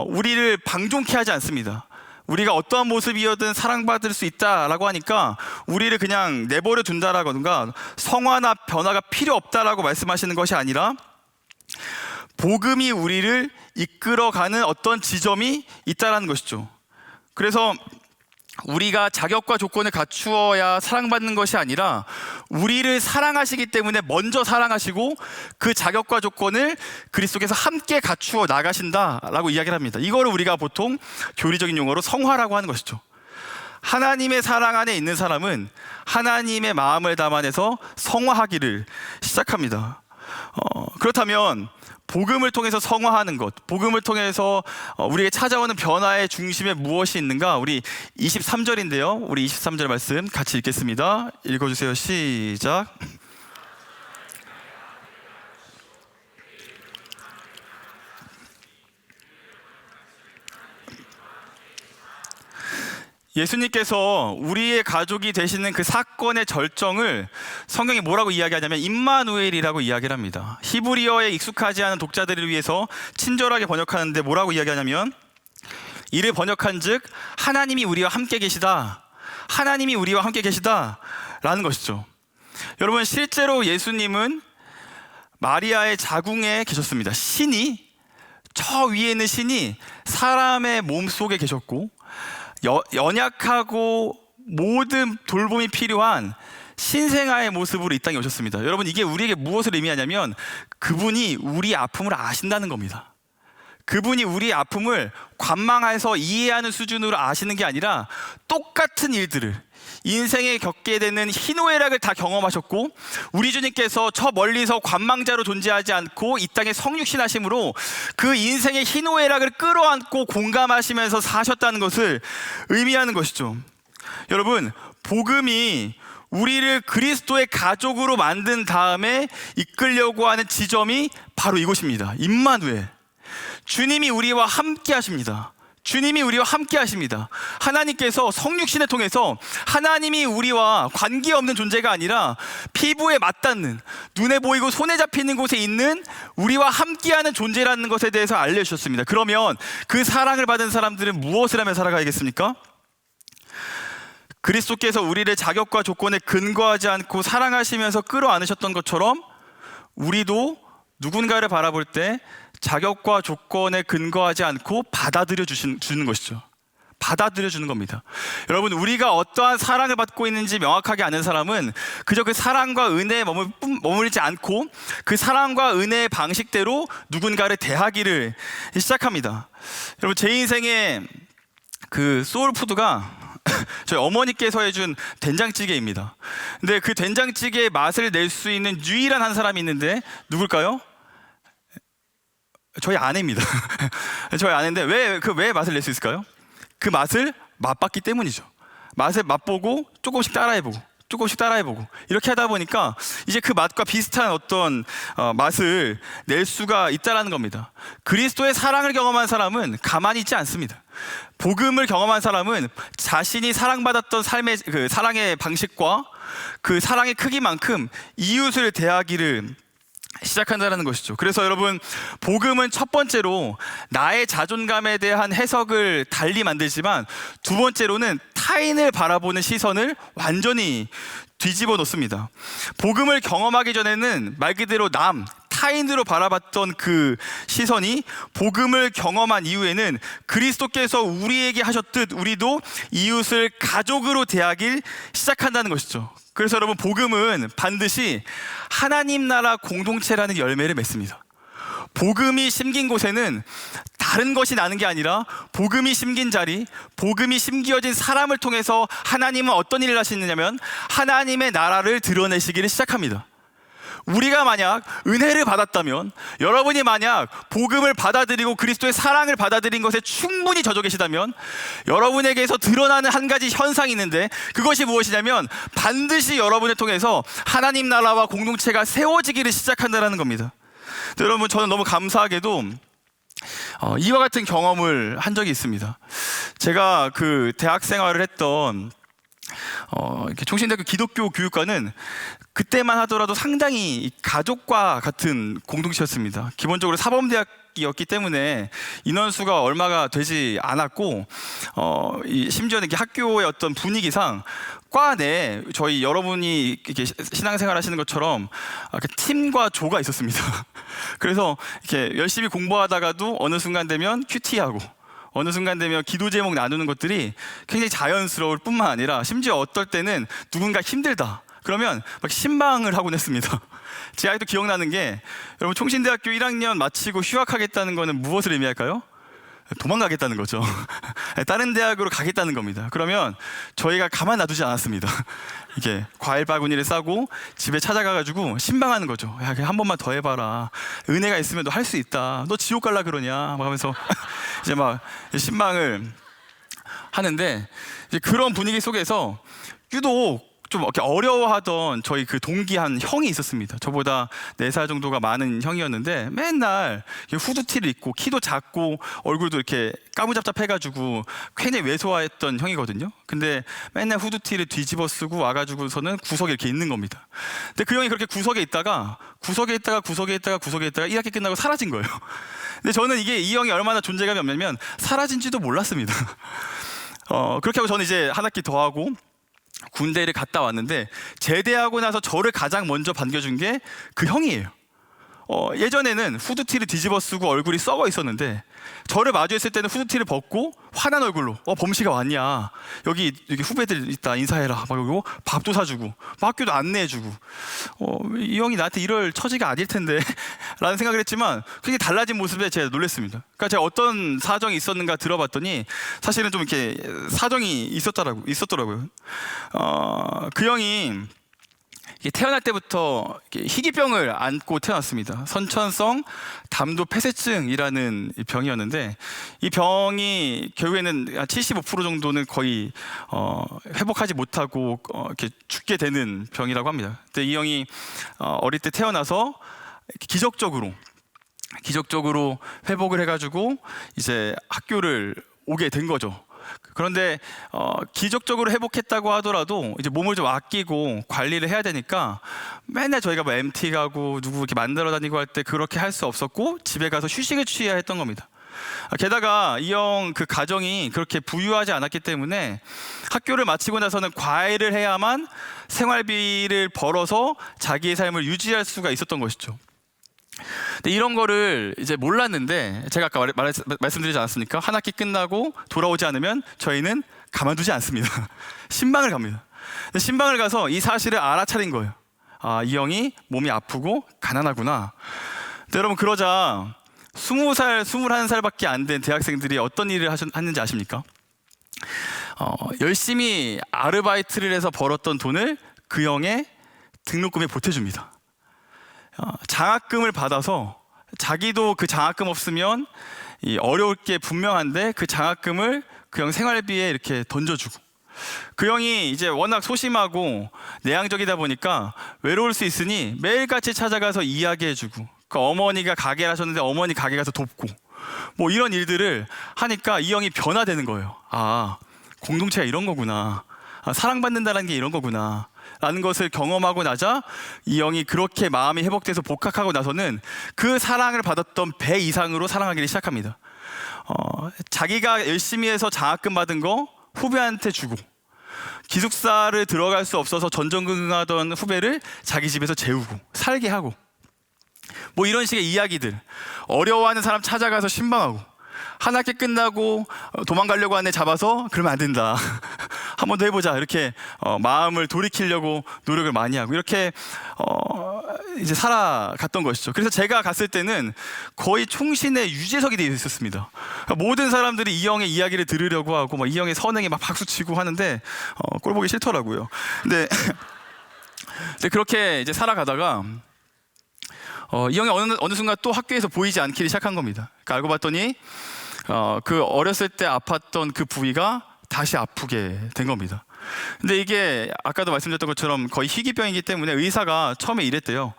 우리를 방종케 하지 않습니다. 우리가 어떠한 모습이어든 사랑받을 수 있다라고 하니까 우리를 그냥 내버려 둔다라던가 성화나 변화가 필요 없다라고 말씀하시는 것이 아니라 복음이 우리를 이끌어가는 어떤 지점이 있다라는 것이죠. 그래서 우리가 자격과 조건을 갖추어야 사랑받는 것이 아니라 우리를 사랑하시기 때문에 먼저 사랑하시고 그 자격과 조건을 그리스도께서 함께 갖추어 나가신다라고 이야기를 합니다. 이거를 우리가 보통 교리적인 용어로 성화라고 하는 것이죠. 하나님의 사랑 안에 있는 사람은 하나님의 마음을 담아내서 성화하기를 시작합니다. 그렇다면 복음을 통해서 성화하는 것, 복음을 통해서 우리에게 찾아오는 변화의 중심에 무엇이 있는가? 우리 23절인데요. 우리 23절 말씀 같이 읽겠습니다. 읽어주세요. 시작. 예수님께서 우리의 가족이 되시는 그 사건의 절정을 성경이 뭐라고 이야기하냐면 임마누엘이라고 이야기를 합니다. 히브리어에 익숙하지 않은 독자들을 위해서 친절하게 번역하는데 뭐라고 이야기하냐면, 이를 번역한 즉 하나님이 우리와 함께 계시다, 하나님이 우리와 함께 계시다 라는 것이죠. 여러분, 실제로 예수님은 마리아의 자궁에 계셨습니다. 신이 저 위에 있는 신이 사람의 몸 속에 계셨고 연약하고 모든 돌봄이 필요한 신생아의 모습으로 이 땅에 오셨습니다. 여러분, 이게 우리에게 무엇을 의미하냐면 그분이 우리 아픔을 아신다는 겁니다. 그분이 우리의 아픔을 관망해서 이해하는 수준으로 아시는 게 아니라 똑같은 일들을 인생에 겪게 되는 희노애락을 다 경험하셨고, 우리 주님께서 저 멀리서 관망자로 존재하지 않고 이 땅에 성육신 하심으로 그 인생의 희노애락을 끌어안고 공감하시면서 사셨다는 것을 의미하는 것이죠. 여러분, 복음이 우리를 그리스도의 가족으로 만든 다음에 이끌려고 하는 지점이 바로 이곳입니다. 임마누엘, 주님이 우리와 함께 하십니다. 주님이 우리와 함께 하십니다. 하나님께서 성육신을 통해서 하나님이 우리와 관계없는 존재가 아니라 피부에 맞닿는, 눈에 보이고 손에 잡히는 곳에 있는 우리와 함께하는 존재라는 것에 대해서 알려주셨습니다. 그러면 그 사랑을 받은 사람들은 무엇을 하며 살아가야겠습니까? 그리스도께서 우리를 자격과 조건에 근거하지 않고 사랑하시면서 끌어안으셨던 것처럼 우리도 누군가를 바라볼 때 자격과 조건에 근거하지 않고 받아들여 주는 것이죠. 받아들여 주는 겁니다. 여러분, 우리가 어떠한 사랑을 받고 있는지 명확하게 아는 사람은 그저 그 사랑과 은혜에 머물지 않고 그 사랑과 은혜의 방식대로 누군가를 대하기를 시작합니다. 여러분, 제 인생에 그 소울푸드가 저희 어머니께서 해준 된장찌개입니다. 근데 그 된장찌개의 맛을 낼 수 있는 유일한 한 사람이 있는데 누굴까요? 저희 아내입니다. 저희 아내인데 왜 맛을 낼 수 있을까요? 그 맛을 맛봤기 때문이죠. 맛을 맛보고 조금씩 따라해보고 이렇게 하다 보니까 이제 그 맛과 비슷한 어떤 맛을 낼 수가 있다라는 겁니다. 그리스도의 사랑을 경험한 사람은 가만히 있지 않습니다. 복음을 경험한 사람은 자신이 사랑받았던 삶의 그 사랑의 방식과 그 사랑의 크기만큼 이웃을 대하기를 시작한다는 것이죠. 그래서 여러분, 복음은 첫 번째로 나의 자존감에 대한 해석을 달리 만들지만 두 번째로는 타인을 바라보는 시선을 완전히 뒤집어 놓습니다. 복음을 경험하기 전에는 말 그대로 타인으로 바라봤던 그 시선이 복음을 경험한 이후에는 그리스도께서 우리에게 하셨듯 우리도 이웃을 가족으로 대하길 시작한다는 것이죠. 그래서 여러분, 복음은 반드시 하나님 나라 공동체라는 열매를 맺습니다. 복음이 심긴 곳에는 다른 것이 나는 게 아니라 복음이 심긴 자리, 복음이 심겨진 사람을 통해서 하나님은 어떤 일을 하시느냐면 하나님의 나라를 드러내시기를 시작합니다. 우리가 만약 은혜를 받았다면, 여러분이 만약 복음을 받아들이고 그리스도의 사랑을 받아들인 것에 충분히 젖어 계시다면 여러분에게서 드러나는 한 가지 현상이 있는데 그것이 무엇이냐면 반드시 여러분을 통해서 하나님 나라와 공동체가 세워지기를 시작한다는 겁니다. 여러분, 저는 너무 감사하게도 이와 같은 경험을 한 적이 있습니다. 제가 그 대학 생활을 했던 총신대학교 기독교 교육과는 그때만 하더라도 상당히 가족과 같은 공동체였습니다. 기본적으로 사범대학이었기 때문에 인원수가 얼마가 되지 않았고, 심지어는 이렇게 학교의 어떤 분위기상 과 내 저희 여러분이 이렇게 신앙생활 하시는 것처럼 이렇게 팀과 조가 있었습니다. 그래서 이렇게 열심히 공부하다가도 어느 순간 되면 큐티하고 어느 순간 되면 기도 제목 나누는 것들이 굉장히 자연스러울 뿐만 아니라 심지어 어떨 때는 누군가 힘들다 그러면 막 신방을 하곤 했습니다. 제가 아직도 기억나는 게, 여러분, 총신대학교 1학년 마치고 휴학하겠다는 거는 무엇을 의미할까요? 도망가겠다는 거죠. 다른 대학으로 가겠다는 겁니다. 그러면 저희가 가만 놔두지 않았습니다. 이게 과일 바구니를 싸고 집에 찾아가가지고 신방하는 거죠. 야, 한 번만 더 해봐라. 은혜가 있으면 너 할 수 있다. 너 지옥 갈라 그러냐? 막 하면서 이제 막 신방을 하는데, 이제 그런 분위기 속에서 유독 좀 이렇게 어려워하던 저희 그 동기 한 형이 있었습니다. 저보다 4살 정도가 많은 형이었는데 맨날 후드티를 입고 키도 작고 얼굴도 이렇게 까무잡잡해가지고 굉장히 왜소했던 형이거든요. 근데 맨날 후드티를 뒤집어 쓰고 와가지고서는 구석에 이렇게 있는 겁니다. 근데 그 형이 그렇게 구석에 있다가 1학기 끝나고 사라진 거예요. 근데 저는 이 형이 얼마나 존재감이 없냐면 사라진지도 몰랐습니다. 그렇게 하고 저는 이제 한 학기 더 하고 군대를 갔다 왔는데 제대하고 나서 저를 가장 먼저 반겨준 게 그 형이에요. 예전에는 후드티를 뒤집어 쓰고 얼굴이 썩어 있었는데 저를 마주했을 때는 후드티를 벗고 화난 얼굴로 범씨가 왔냐, 여기 후배들 있다, 인사해라, 막 그러고 밥도 사주고 학교도 안내해주고 이 형이 나한테 이럴 처지가 아닐 텐데 라는 생각을 했지만 그게 달라진 모습에 제가 놀랐습니다. 그러니까 제가 어떤 사정이 있었는가 들어봤더니 사실은 좀 이렇게 사정이 있었더라고요. 그 형이 태어날 때부터 희귀병을 안고 태어났습니다. 선천성 담도 폐쇄증이라는 병이었는데 이 병이 결국에는 한 75% 정도는 거의 회복하지 못하고 이렇게 죽게 되는 병이라고 합니다. 근데 이 형이 어릴 때 태어나서 기적적으로 회복을 해가지고 이제 학교를 오게 된 거죠. 그런데 기적적으로 회복했다고 하더라도 이제 몸을 좀 아끼고 관리를 해야 되니까 맨날 저희가 뭐 MT 가고 누구 이렇게 만나러 다니고 할 때 그렇게 할 수 없었고 집에 가서 휴식을 취해야 했던 겁니다. 게다가 이 형 그 가정이 그렇게 부유하지 않았기 때문에 학교를 마치고 나서는 과외를 해야만 생활비를 벌어서 자기의 삶을 유지할 수가 있었던 것이죠. 근데 이런 거를 이제 몰랐는데 제가 아까 말씀드리지 않았습니까? 한 학기 끝나고 돌아오지 않으면 저희는 가만두지 않습니다. 신방을 갑니다. 신방을 가서 이 사실을 알아차린 거예요. 이 형이 몸이 아프고 가난하구나. 근데 여러분, 그러자 20살, 21살밖에 안 된 대학생들이 어떤 일을 하는지 아십니까? 열심히 아르바이트를 해서 벌었던 돈을 그 형의 등록금에 보태줍니다. 장학금을 받아서 자기도 그 장학금 없으면 어려울 게 분명한데 그 장학금을 그 형 생활비에 이렇게 던져주고, 그 형이 이제 워낙 소심하고 내향적이다 보니까 외로울 수 있으니 매일같이 찾아가서 이야기해주고, 그 어머니가 가게를 하셨는데 어머니 가게 가서 돕고, 뭐 이런 일들을 하니까 이 형이 변화되는 거예요. 공동체가 이런 거구나, 사랑받는다는 게 이런 거구나 라는 것을 경험하고 나자 이 형이 그렇게 마음이 회복돼서 복학하고 나서는 그 사랑을 받았던 배 이상으로 사랑하기를 시작합니다. 자기가 열심히 해서 장학금 받은 거 후배한테 주고, 기숙사를 들어갈 수 없어서 전전긍긍하던 후배를 자기 집에서 재우고 살게 하고, 뭐 이런 식의 이야기들, 어려워하는 사람 찾아가서 신방하고, 한 학기 끝나고 도망가려고 하는 애 잡아서 그러면 안 된다, 한 번 더 해보자, 이렇게 마음을 돌이키려고 노력을 많이 하고 이렇게 이제 살아갔던 것이죠. 그래서 제가 갔을 때는 거의 총신의 유재석이 되어 있었습니다. 그러니까 모든 사람들이 이 형의 이야기를 들으려고 하고 이 형의 선행에 막 박수치고 하는데 꼴 보기 싫더라고요. 근데 그렇게 이제 살아가다가 이 형이 어느 순간 또 학교에서 보이지 않기 시작한 겁니다. 그러니까 알고 봤더니 그 어렸을 때 아팠던 그 부위가 다시 아프게 된 겁니다. 근데 이게 아까도 말씀드렸던 것처럼 거의 희귀병이기 때문에 의사가 처음에 이랬대요.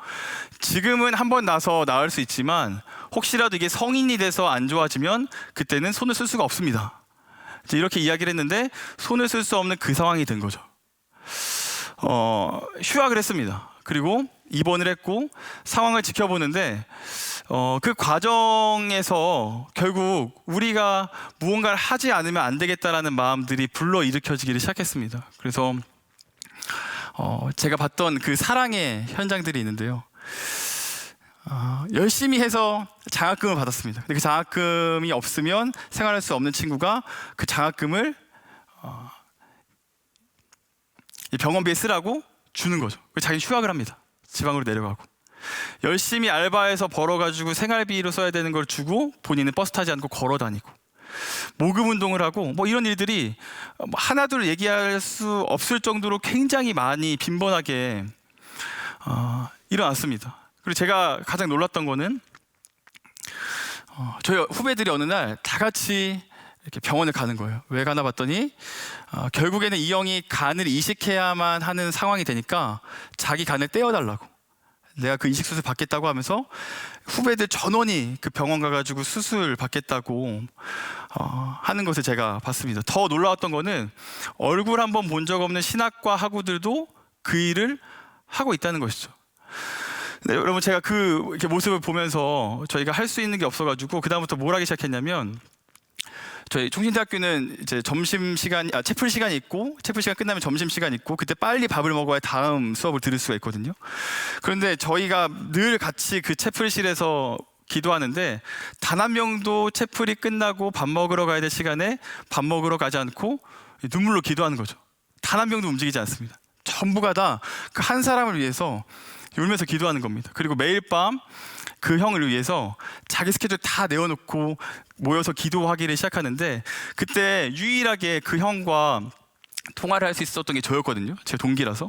지금은 한번 나서 나을 수 있지만 혹시라도 이게 성인이 돼서 안 좋아지면 그때는 손을 쓸 수가 없습니다. 이렇게 이야기를 했는데 손을 쓸 수 없는 그 상황이 된 거죠. 휴학을 했습니다. 그리고 입원을 했고 상황을 지켜보는데 그 과정에서 결국 우리가 무언가를 하지 않으면 안 되겠다라는 마음들이 불러일으켜지기를 시작했습니다. 그래서 제가 봤던 그 사랑의 현장들이 있는데요. 열심히 해서 장학금을 받았습니다. 근데 그 장학금이 없으면 생활할 수 없는 친구가 그 장학금을 병원비에 쓰라고 주는 거죠. 자기는 휴학을 합니다. 지방으로 내려가고 열심히 알바해서 벌어가지고 생활비로 써야 되는 걸 주고 본인은 버스 타지 않고 걸어 다니고 모금 운동을 하고 뭐 이런 일들이 하나둘 얘기할 수 없을 정도로 굉장히 많이 빈번하게 일어났습니다. 그리고 제가 가장 놀랐던 거는 저희 후배들이 어느 날 다 같이 이렇게 병원을 가는 거예요. 왜 가나 봤더니 결국에는 이 형이 간을 이식해야만 하는 상황이 되니까 자기 간을 떼어달라고, 내가 그 이식 수술 받겠다고 하면서 후배들 전원이 그 병원 가가지고 수술 받겠다고 하는 것을 제가 봤습니다. 더 놀라웠던 거는 얼굴 한번 본 적 없는 신학과 학우들도 그 일을 하고 있다는 것이죠. 네, 여러분, 제가 이렇게 모습을 보면서 저희가 할 수 있는 게 없어가지고 그 다음부터 뭘 하기 시작했냐면 저희 충신대학교는 이제 채플 시간이 있고, 채플 시간 끝나면 점심 시간 있고, 그때 빨리 밥을 먹어야 다음 수업을 들을 수가 있거든요. 그런데 저희가 늘 같이 그 채플실에서 기도하는데 단 한 명도 채플이 끝나고 밥 먹으러 가야 될 시간에 밥 먹으러 가지 않고 눈물로 기도하는 거죠. 단 한 명도 움직이지 않습니다. 전부가 다 그 한 사람을 위해서 울면서 기도하는 겁니다. 그리고 매일 밤 그 형을 위해서 자기 스케줄 다 내어놓고 모여서 기도하기를 시작하는데, 그때 유일하게 그 형과 통화를 할 수 있었던 게 저였거든요. 제 동기라서.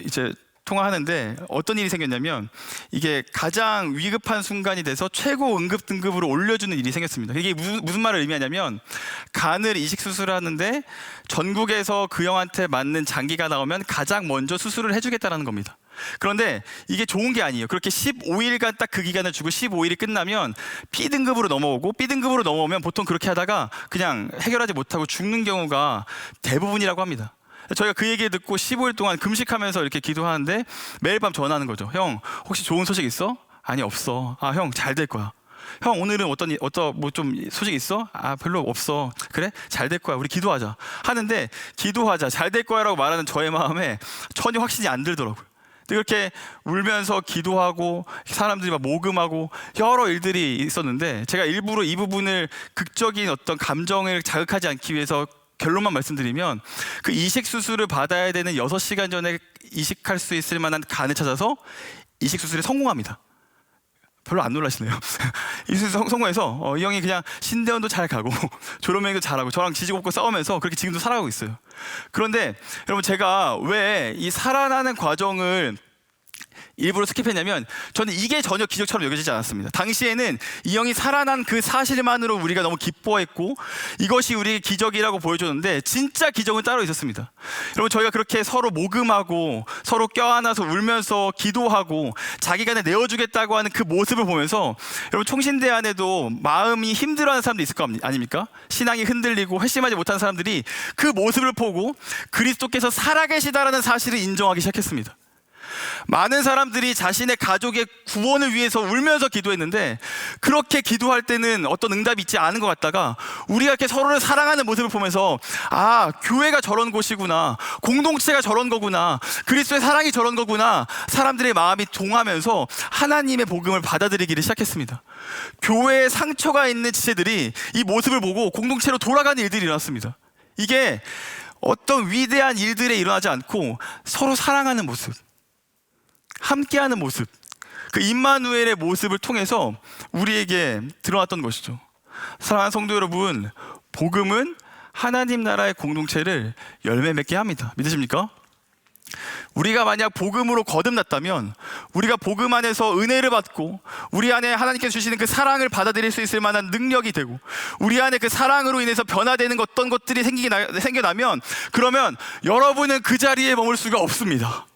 이제 통화하는데 어떤 일이 생겼냐면, 이게 가장 위급한 순간이 돼서 최고 응급 등급으로 올려주는 일이 생겼습니다. 이게 무슨 말을 의미하냐면, 간을 이식 수술하는데 전국에서 그 형한테 맞는 장기가 나오면 가장 먼저 수술을 해주겠다는 겁니다. 그런데 이게 좋은 게 아니에요. 그렇게 15일간 딱 그 기간을 주고 15일이 끝나면 B등급으로 넘어오고, B등급으로 넘어오면 보통 그렇게 하다가 그냥 해결하지 못하고 죽는 경우가 대부분이라고 합니다. 저희가 그 얘기 듣고 15일 동안 금식하면서 이렇게 기도하는데 매일 밤 전화하는 거죠. 형, 혹시 좋은 소식 있어? 아니, 없어. 아, 형, 잘 될 거야. 형, 오늘은 뭐 좀 소식 있어? 아, 별로 없어. 그래? 잘 될 거야. 우리 기도하자. 하는데, 기도하자, 잘 될 거야 라고 말하는 저의 마음에 전혀 확신이 안 들더라고요. 그렇게 울면서 기도하고 사람들이 막 모금하고 여러 일들이 있었는데, 제가 일부러 이 부분을 극적인 어떤 감정을 자극하지 않기 위해서 결론만 말씀드리면, 그 이식 수술을 받아야 되는 6시간 전에 이식할 수 있을 만한 간을 찾아서 이식 수술에 성공합니다. 별로 안 놀라시네요. 이식 수술 성공해서 이 형이 그냥 신대원도 잘 가고 졸업여행도 잘하고 저랑 지지고 싸우면서 그렇게 지금도 살아가고 있어요. 그런데 여러분, 제가 왜 이 살아나는 과정을 일부러 스킵했냐면, 저는 이게 전혀 기적처럼 여겨지지 않았습니다. 당시에는 이 형이 살아난 그 사실만으로 우리가 너무 기뻐했고 이것이 우리의 기적이라고 보여줬는데, 진짜 기적은 따로 있었습니다. 여러분, 저희가 그렇게 서로 모금하고 서로 껴안아서 울면서 기도하고 자기 간에 내어주겠다고 하는 그 모습을 보면서, 여러분, 총신대 안에도 마음이 힘들어하는 사람도 있을 거 아닙니까? 신앙이 흔들리고 회심하지 못한 사람들이 그 모습을 보고 그리스도께서 살아계시다라는 사실을 인정하기 시작했습니다. 많은 사람들이 자신의 가족의 구원을 위해서 울면서 기도했는데, 그렇게 기도할 때는 어떤 응답이 있지 않은 것 같다가 우리가 이렇게 서로를 사랑하는 모습을 보면서, 아, 교회가 저런 곳이구나, 공동체가 저런 거구나, 그리스도의 사랑이 저런 거구나, 사람들의 마음이 동하면서 하나님의 복음을 받아들이기를 시작했습니다. 교회에 상처가 있는 지체들이 이 모습을 보고 공동체로 돌아가는 일들이 일어났습니다. 이게 어떤 위대한 일들에 일어나지 않고 서로 사랑하는 모습, 함께하는 모습, 그 임마누엘의 모습을 통해서 우리에게 드러났던 것이죠. 사랑하는 성도 여러분, 복음은 하나님 나라의 공동체를 열매 맺게 합니다. 믿으십니까? 우리가 만약 복음으로 거듭났다면, 우리가 복음 안에서 은혜를 받고 우리 안에 하나님께서 주시는 그 사랑을 받아들일 수 있을 만한 능력이 되고, 우리 안에 그 사랑으로 인해서 변화되는 어떤 것들이 생겨나면, 그러면 여러분은 그 자리에 머물 수가 없습니다.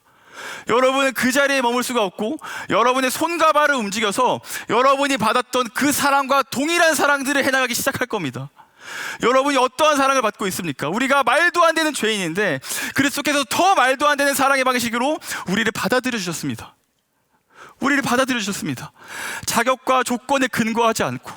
여러분은 그 자리에 머물 수가 없고, 여러분의 손과 발을 움직여서 여러분이 받았던 그 사랑과 동일한 사랑들을 해나가기 시작할 겁니다. 여러분이 어떠한 사랑을 받고 있습니까? 우리가 말도 안 되는 죄인인데 그리스도께서 더 말도 안 되는 사랑의 방식으로 우리를 받아들여 주셨습니다. 우리를 받아들여 주셨습니다. 자격과 조건에 근거하지 않고,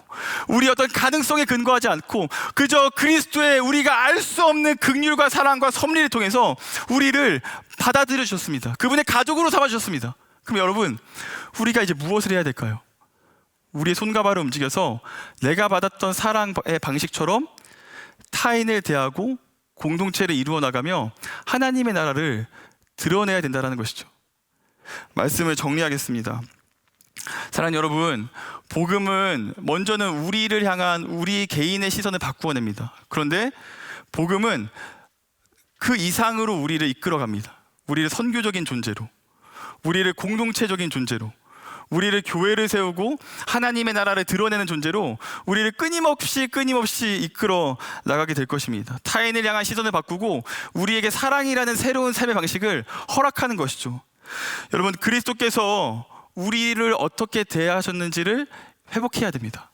우리 어떤 가능성에 근거하지 않고, 그저 그리스도의 우리가 알 수 없는 긍휼과 사랑과 섭리를 통해서 우리를 받아들여 주셨습니다. 그분의 가족으로 삼아 주셨습니다. 그럼 여러분, 우리가 이제 무엇을 해야 될까요? 우리의 손과 발을 움직여서 내가 받았던 사랑의 방식처럼 타인을 대하고 공동체를 이루어 나가며 하나님의 나라를 드러내야 된다는 것이죠. 말씀을 정리하겠습니다. 사랑하는 여러분, 복음은 먼저는 우리를 향한 우리 개인의 시선을 바꾸어냅니다. 그런데 복음은 그 이상으로 우리를 이끌어갑니다. 우리를 선교적인 존재로, 우리를 공동체적인 존재로, 우리를 교회를 세우고 하나님의 나라를 드러내는 존재로 우리를 끊임없이 이끌어 나가게 될 것입니다. 타인을 향한 시선을 바꾸고 우리에게 사랑이라는 새로운 삶의 방식을 허락하는 것이죠. 여러분, 그리스도께서 우리를 어떻게 대하셨는지를 회복해야 됩니다.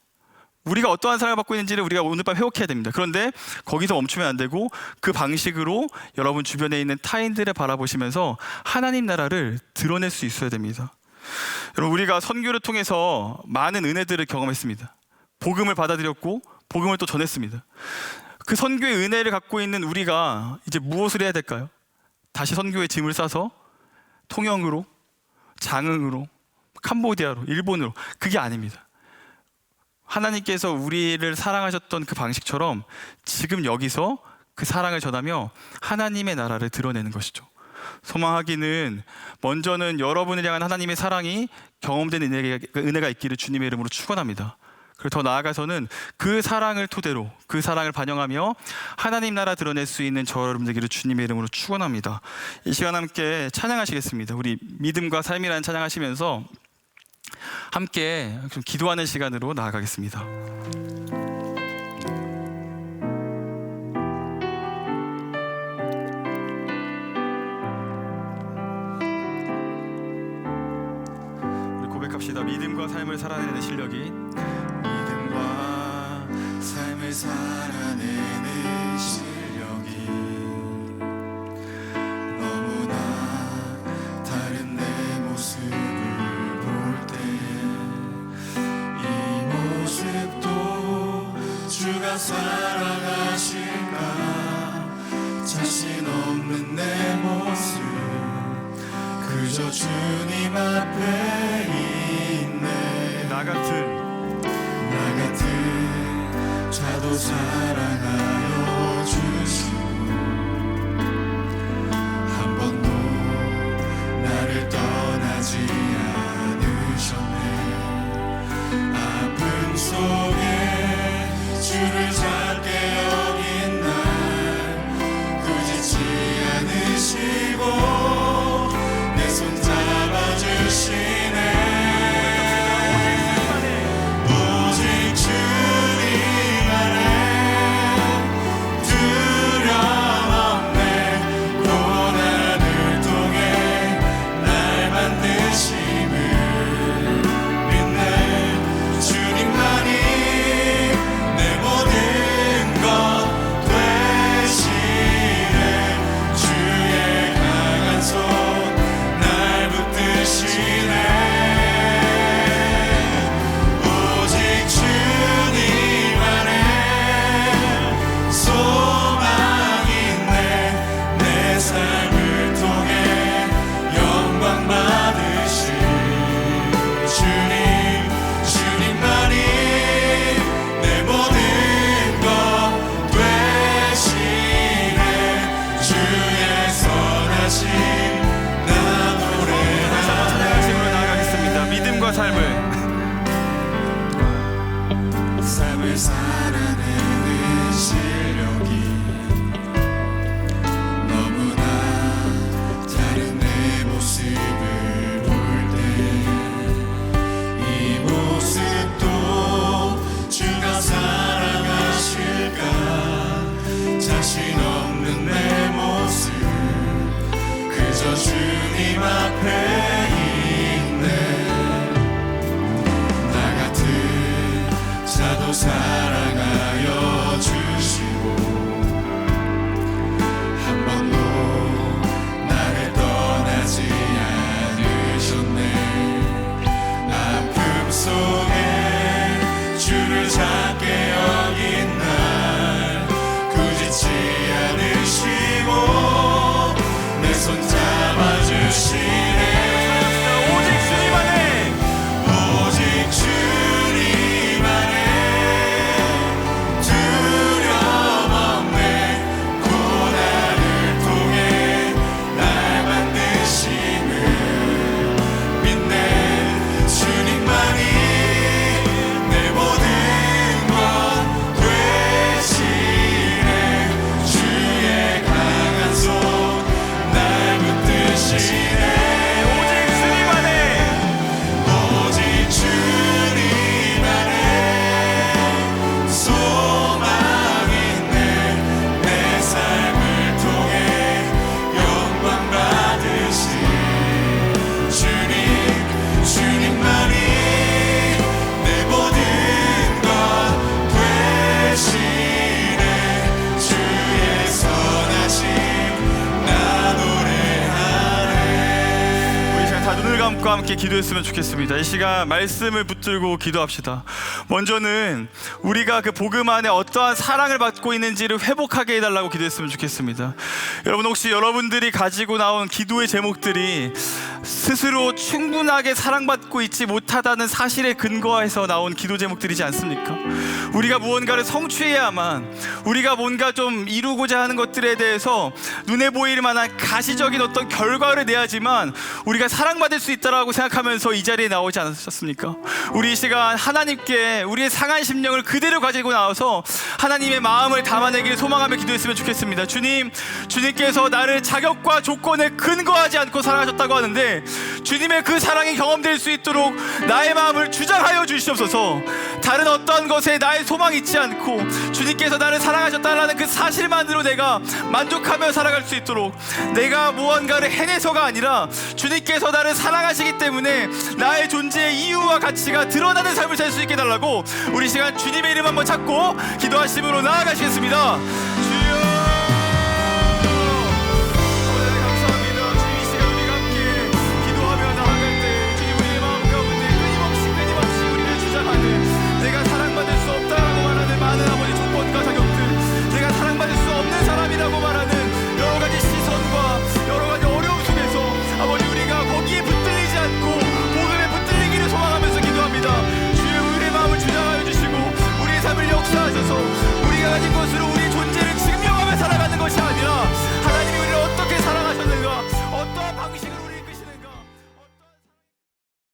우리가 어떠한 사랑을 받고 있는지를 우리가 오늘 밤 회복해야 됩니다. 그런데 거기서 멈추면 안 되고 그 방식으로 여러분 주변에 있는 타인들을 바라보시면서 하나님 나라를 드러낼 수 있어야 됩니다. 여러분, 우리가 선교를 통해서 많은 은혜들을 경험했습니다. 복음을 받아들였고 복음을 또 전했습니다. 그 선교의 은혜를 갖고 있는 우리가 이제 무엇을 해야 될까요? 다시 선교의 짐을 싸서 통영으로, 장흥으로, 캄보디아로, 일본으로. 그게 아닙니다. 하나님께서 우리를 사랑하셨던 그 방식처럼 지금 여기서 그 사랑을 전하며 하나님의 나라를 드러내는 것이죠. 소망하기는 먼저는 여러분을 향한 하나님의 사랑이 경험된 은혜가 있기를 주님의 이름으로 축원합니다. 그리고 더 나아가서는 그 사랑을 토대로, 그 사랑을 반영하며 하나님 나라 드러낼 수 있는 저 여러분 되기를 주님의 이름으로 축원합니다. 이 시간 함께 찬양하시겠습니다. 우리 믿음과 삶이라는 찬양하시면서 함께 좀 기도하는 시간으로 나아가겠습니다. 우리 고백합시다. 믿음과 삶을 살아내는 실력이, 믿음과 삶을 살아내는 실력이 너무나 다른 내 모습을 볼 때 이 모습도 주가 사랑하실까, 자신 없는 내 모습 그저 주님 앞에 있네. 나 같은 자도 사랑하여 주시고 한 번도 나를 떠나지 않으셨네. 아픔 속에 주를 작게 여긴 날 꾸짖지 않으시고 내 손 잡아주시네. 삶을 살아내는 실력이 너무나 다른 내 모습을 볼 때 이 모습도 주가 사랑하실까, 자신 없는 내 모습 그저 주님 앞에 있네. 나 같은 자도 사랑하 마음과 함께 기도했으면 좋겠습니다. 이 시간 말씀을 붙들고 기도합시다. 먼저는 우리가 그 복음 안에 어떠한 사랑을 받고 있는지를 회복하게 해달라고 기도했으면 좋겠습니다. 여러분, 혹시 여러분들이 가지고 나온 기도의 제목들이 스스로 충분하게 사랑받고 있지 못하다는 사실에 근거해서 나온 기도 제목들이지 않습니까? 우리가 무언가를 성취해야만, 우리가 뭔가 좀 이루고자 하는 것들에 대해서 눈에 보일 만한 가시적인 어떤 결과를 내야지만 우리가 사랑받을 수 있다라고 생각하면서 이 자리에 나오지 않으셨습니까? 우리 이 시간 하나님께 우리의 상한 심령을 그대로 가지고 나와서 하나님의 마음을 담아내기를 소망하며 기도했으면 좋겠습니다. 주님께서 나를 자격과 조건에 근거하지 않고 사랑하셨다고 하는데, 주님의 그 사랑이 경험될 수 있도록 나의 마음을 주장하여 주시옵소서. 다른 어떤 것에 나의 소망이 있지 않고 주님께서 나를 사랑하셨다는 그 사실만으로 내가 만족하며 살아갈 수 있도록, 내가 무언가를 해내서가 아니라 주님께서 나를 사랑하시기 때문에 나의 존재의 이유와 가치가 드러나는 삶을 살 수 있게 해달라고 우리 시간 주님의 이름 한번 찾고 기도하심으로 나아가시겠습니다.